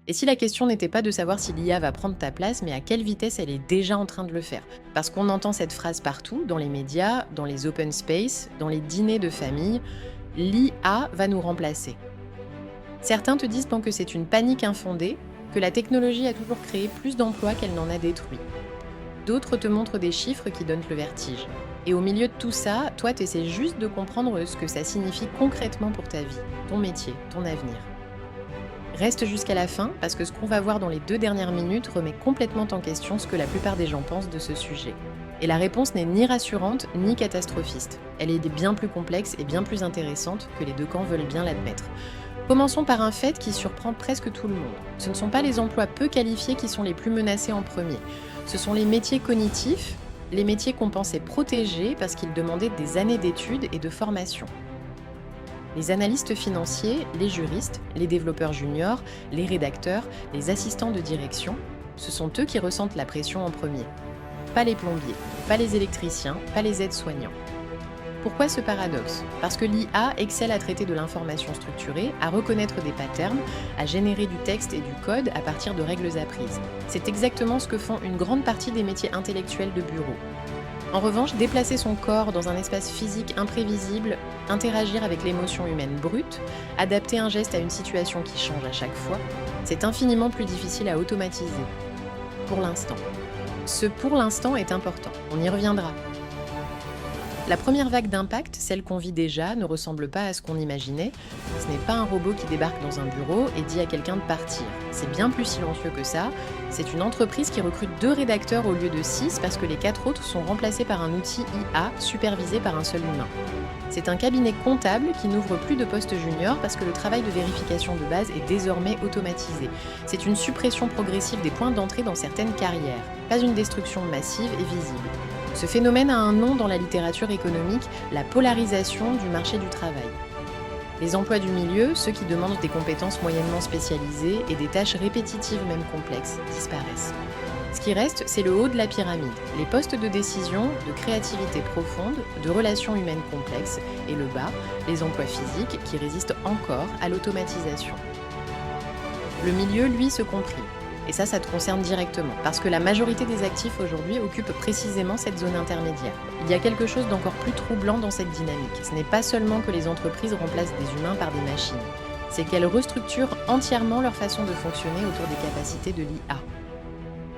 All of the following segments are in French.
Et si la question n'était pas de savoir si l'IA va prendre ta place, mais à quelle vitesse elle est déjà en train de le faire? Parce qu'on entend cette phrase partout, dans les médias, dans les open space, dans les dîners de famille, l'IA va nous remplacer. Certains te disent donc que c'est une panique infondée, que la technologie a toujours créé plus d'emplois qu'elle n'en a détruit. D'autres te montrent des chiffres qui donnent le vertige. Et au milieu de tout ça, toi, tu essaies juste de comprendre ce que ça signifie concrètement pour ta vie, ton métier, ton avenir. Reste jusqu'à la fin, parce que ce qu'on va voir dans les 2 dernières minutes remet complètement en question ce que la plupart des gens pensent de ce sujet. Et la réponse n'est ni rassurante, ni catastrophiste. Elle est bien plus complexe et bien plus intéressante que les deux camps veulent bien l'admettre. Commençons par un fait qui surprend presque tout le monde. Ce ne sont pas les emplois peu qualifiés qui sont les plus menacés en premier. Ce sont les métiers cognitifs, les métiers qu'on pensait protégés parce qu'ils demandaient des années d'études et de formation. Les analystes financiers, les juristes, les développeurs juniors, les rédacteurs, les assistants de direction, ce sont eux qui ressentent la pression en premier. Pas les plombiers, pas les électriciens, pas les aides-soignants. Pourquoi ce paradoxe? Parce que l'IA excelle à traiter de l'information structurée, à reconnaître des patterns, à générer du texte et du code à partir de règles apprises. C'est exactement ce que font une grande partie des métiers intellectuels de bureau. En revanche, déplacer son corps dans un espace physique imprévisible, interagir avec l'émotion humaine brute, adapter un geste à une situation qui change à chaque fois, c'est infiniment plus difficile à automatiser. Pour l'instant. Ce pour l'instant est important, on y reviendra. La première vague d'impact, celle qu'on vit déjà, ne ressemble pas à ce qu'on imaginait. Ce n'est pas un robot qui débarque dans un bureau et dit à quelqu'un de partir. C'est bien plus silencieux que ça. C'est une entreprise qui recrute 2 rédacteurs au lieu de 6 parce que les 4 autres sont remplacés par un outil IA supervisé par un seul humain. C'est un cabinet comptable qui n'ouvre plus de postes juniors parce que le travail de vérification de base est désormais automatisé. C'est une suppression progressive des points d'entrée dans certaines carrières, pas une destruction massive et visible. Ce phénomène a un nom dans la littérature économique, la polarisation du marché du travail. Les emplois du milieu, ceux qui demandent des compétences moyennement spécialisées et des tâches répétitives même complexes, disparaissent. Ce qui reste, c'est le haut de la pyramide, les postes de décision, de créativité profonde, de relations humaines complexes, et le bas, les emplois physiques qui résistent encore à l'automatisation. Le milieu, lui, se comprime. Et ça te concerne directement, parce que la majorité des actifs aujourd'hui occupent précisément cette zone intermédiaire. Il y a quelque chose d'encore plus troublant dans cette dynamique. Ce n'est pas seulement que les entreprises remplacent des humains par des machines, c'est qu'elles restructurent entièrement leur façon de fonctionner autour des capacités de l'IA.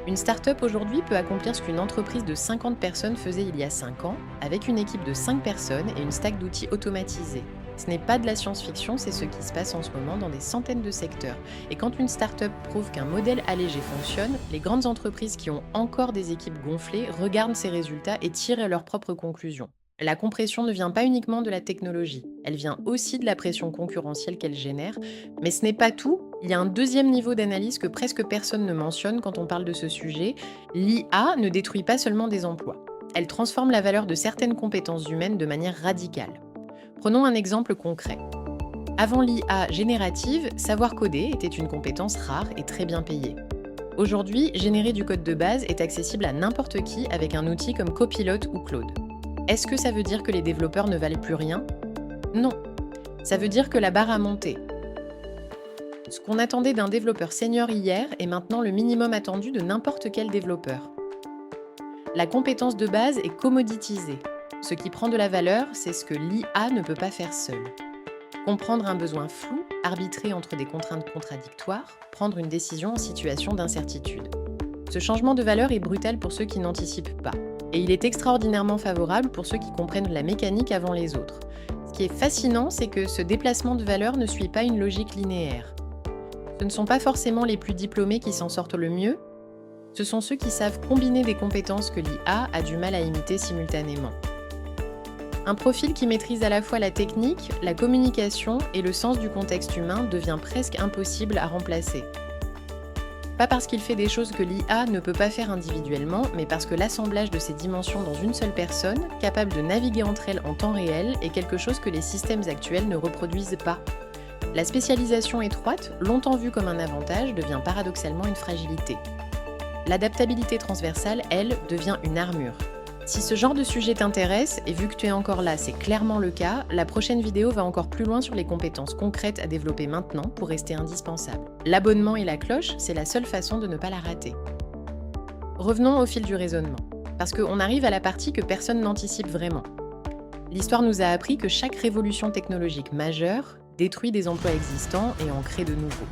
Une start-up aujourd'hui peut accomplir ce qu'une entreprise de 50 personnes faisait il y a 5 ans, avec une équipe de 5 personnes et une stack d'outils automatisés. Ce n'est pas de la science-fiction, c'est ce qui se passe en ce moment dans des centaines de secteurs. Et quand une start-up prouve qu'un modèle allégé fonctionne, les grandes entreprises qui ont encore des équipes gonflées regardent ces résultats et tirent leurs propres conclusions. La compression ne vient pas uniquement de la technologie, elle vient aussi de la pression concurrentielle qu'elle génère. Mais ce n'est pas tout, il y a un deuxième niveau d'analyse que presque personne ne mentionne quand on parle de ce sujet. L'IA ne détruit pas seulement des emplois. Elle transforme la valeur de certaines compétences humaines de manière radicale. Prenons un exemple concret. Avant l'IA générative, savoir coder était une compétence rare et très bien payée. Aujourd'hui, générer du code de base est accessible à n'importe qui avec un outil comme Copilot ou Claude. Est-ce que ça veut dire que les développeurs ne valent plus rien? Non. Ça veut dire que la barre a monté. Ce qu'on attendait d'un développeur senior hier est maintenant le minimum attendu de n'importe quel développeur. La compétence de base est commoditisée. Ce qui prend de la valeur, c'est ce que l'IA ne peut pas faire seule. Comprendre un besoin flou, arbitrer entre des contraintes contradictoires, prendre une décision en situation d'incertitude. Ce changement de valeur est brutal pour ceux qui n'anticipent pas. Et il est extraordinairement favorable pour ceux qui comprennent la mécanique avant les autres. Ce qui est fascinant, c'est que ce déplacement de valeur ne suit pas une logique linéaire. Ce ne sont pas forcément les plus diplômés qui s'en sortent le mieux, ce sont ceux qui savent combiner des compétences que l'IA a du mal à imiter simultanément. Un profil qui maîtrise à la fois la technique, la communication et le sens du contexte humain devient presque impossible à remplacer. Pas parce qu'il fait des choses que l'IA ne peut pas faire individuellement, mais parce que l'assemblage de ces dimensions dans une seule personne, capable de naviguer entre elles en temps réel, est quelque chose que les systèmes actuels ne reproduisent pas. La spécialisation étroite, longtemps vue comme un avantage, devient paradoxalement une fragilité. L'adaptabilité transversale, elle, devient une armure. Si ce genre de sujet t'intéresse, et vu que tu es encore là, c'est clairement le cas, la prochaine vidéo va encore plus loin sur les compétences concrètes à développer maintenant pour rester indispensable. L'abonnement et la cloche, c'est la seule façon de ne pas la rater. Revenons au fil du raisonnement, parce qu'on arrive à la partie que personne n'anticipe vraiment. L'histoire nous a appris que chaque révolution technologique majeure détruit des emplois existants et en crée de nouveaux.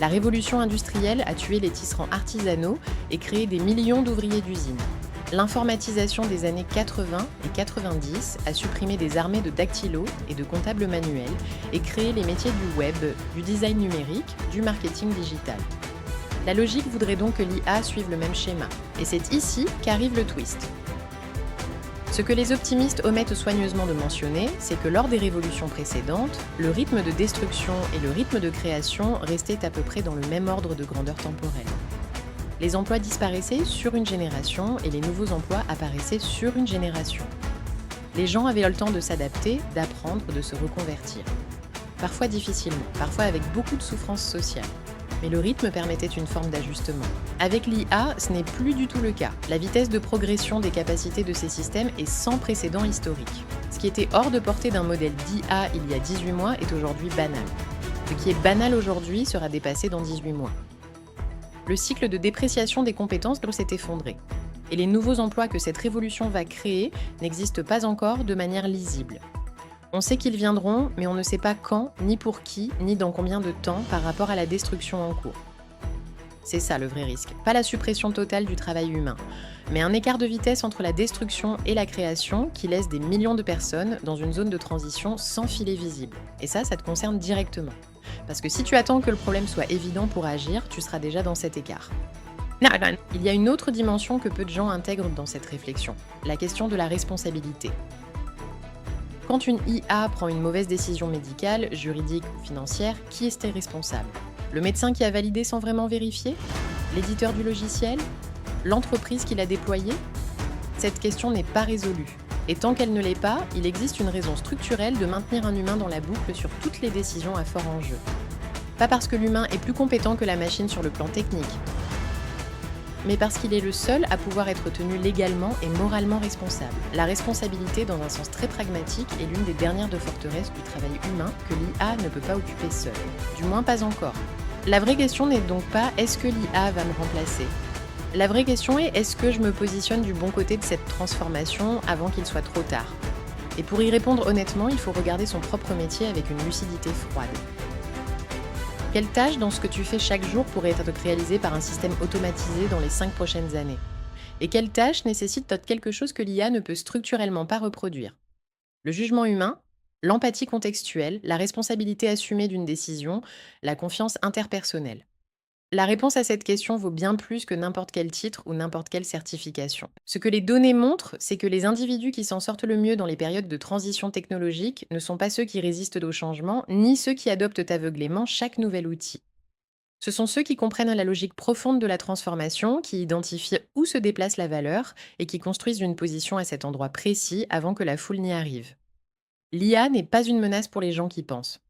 La révolution industrielle a tué les tisserands artisanaux et créé des millions d'ouvriers d'usines. L'informatisation des années 80 et 90 a supprimé des armées de dactylos et de comptables manuels et créé les métiers du web, du design numérique, du marketing digital. La logique voudrait donc que l'IA suive le même schéma. Et c'est ici qu'arrive le twist. Ce que les optimistes omettent soigneusement de mentionner, c'est que lors des révolutions précédentes, le rythme de destruction et le rythme de création restaient à peu près dans le même ordre de grandeur temporelle. Les emplois disparaissaient sur une génération et les nouveaux emplois apparaissaient sur une génération. Les gens avaient le temps de s'adapter, d'apprendre, de se reconvertir. Parfois difficilement, parfois avec beaucoup de souffrance sociale. Mais le rythme permettait une forme d'ajustement. Avec l'IA, ce n'est plus du tout le cas. La vitesse de progression des capacités de ces systèmes est sans précédent historique. Ce qui était hors de portée d'un modèle d'IA il y a 18 mois est aujourd'hui banal. Ce qui est banal aujourd'hui sera dépassé dans 18 mois. Le cycle de dépréciation des compétences s'est effondré. Et les nouveaux emplois que cette révolution va créer n'existent pas encore de manière lisible. On sait qu'ils viendront, mais on ne sait pas quand, ni pour qui, ni dans combien de temps par rapport à la destruction en cours. C'est ça le vrai risque. Pas la suppression totale du travail humain, mais un écart de vitesse entre la destruction et la création qui laisse des millions de personnes dans une zone de transition sans filet visible. Et ça te concerne directement. Parce que si tu attends que le problème soit évident pour agir, tu seras déjà dans cet écart. Il y a une autre dimension que peu de gens intègrent dans cette réflexion, la question de la responsabilité. Quand une IA prend une mauvaise décision médicale, juridique ou financière, qui est responsable? Le médecin qui a validé sans vraiment vérifier? L'éditeur du logiciel? L'entreprise qui l'a déployé? Cette question n'est pas résolue. Et tant qu'elle ne l'est pas, il existe une raison structurelle de maintenir un humain dans la boucle sur toutes les décisions à fort enjeu. Pas parce que l'humain est plus compétent que la machine sur le plan technique, mais parce qu'il est le seul à pouvoir être tenu légalement et moralement responsable. La responsabilité, dans un sens très pragmatique, est l'une des dernières de forteresses du travail humain que l'IA ne peut pas occuper seule. Du moins pas encore. La vraie question n'est donc pas « est-ce que l'IA va me remplacer ?» La vraie question est « est-ce que je me positionne du bon côté de cette transformation avant qu'il soit trop tard ?» Et pour y répondre honnêtement, il faut regarder son propre métier avec une lucidité froide. Quelle tâche dans ce que tu fais chaque jour pourrait être réalisée par un système automatisé dans les 5 prochaines années? Et quelle tâche nécessite quelque chose que l'IA ne peut structurellement pas reproduire? Le jugement humain, l'empathie contextuelle, la responsabilité assumée d'une décision, la confiance interpersonnelle. La réponse à cette question vaut bien plus que n'importe quel titre ou n'importe quelle certification. Ce que les données montrent, c'est que les individus qui s'en sortent le mieux dans les périodes de transition technologique ne sont pas ceux qui résistent au changement, ni ceux qui adoptent aveuglément chaque nouvel outil. Ce sont ceux qui comprennent la logique profonde de la transformation, qui identifient où se déplace la valeur et qui construisent une position à cet endroit précis avant que la foule n'y arrive. L'IA n'est pas une menace pour les gens qui pensent.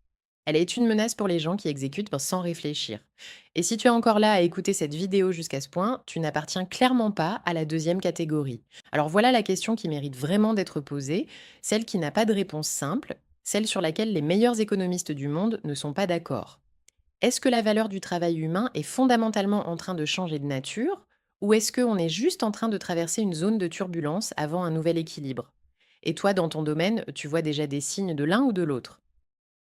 Elle est une menace pour les gens qui exécutent sans réfléchir. Et si tu es encore là à écouter cette vidéo jusqu'à ce point, tu n'appartiens clairement pas à la deuxième catégorie. Alors voilà la question qui mérite vraiment d'être posée, celle qui n'a pas de réponse simple, celle sur laquelle les meilleurs économistes du monde ne sont pas d'accord. Est-ce que la valeur du travail humain est fondamentalement en train de changer de nature, ou est-ce qu'on est juste en train de traverser une zone de turbulence avant un nouvel équilibre? Et toi, dans ton domaine, tu vois déjà des signes de l'un ou de l'autre?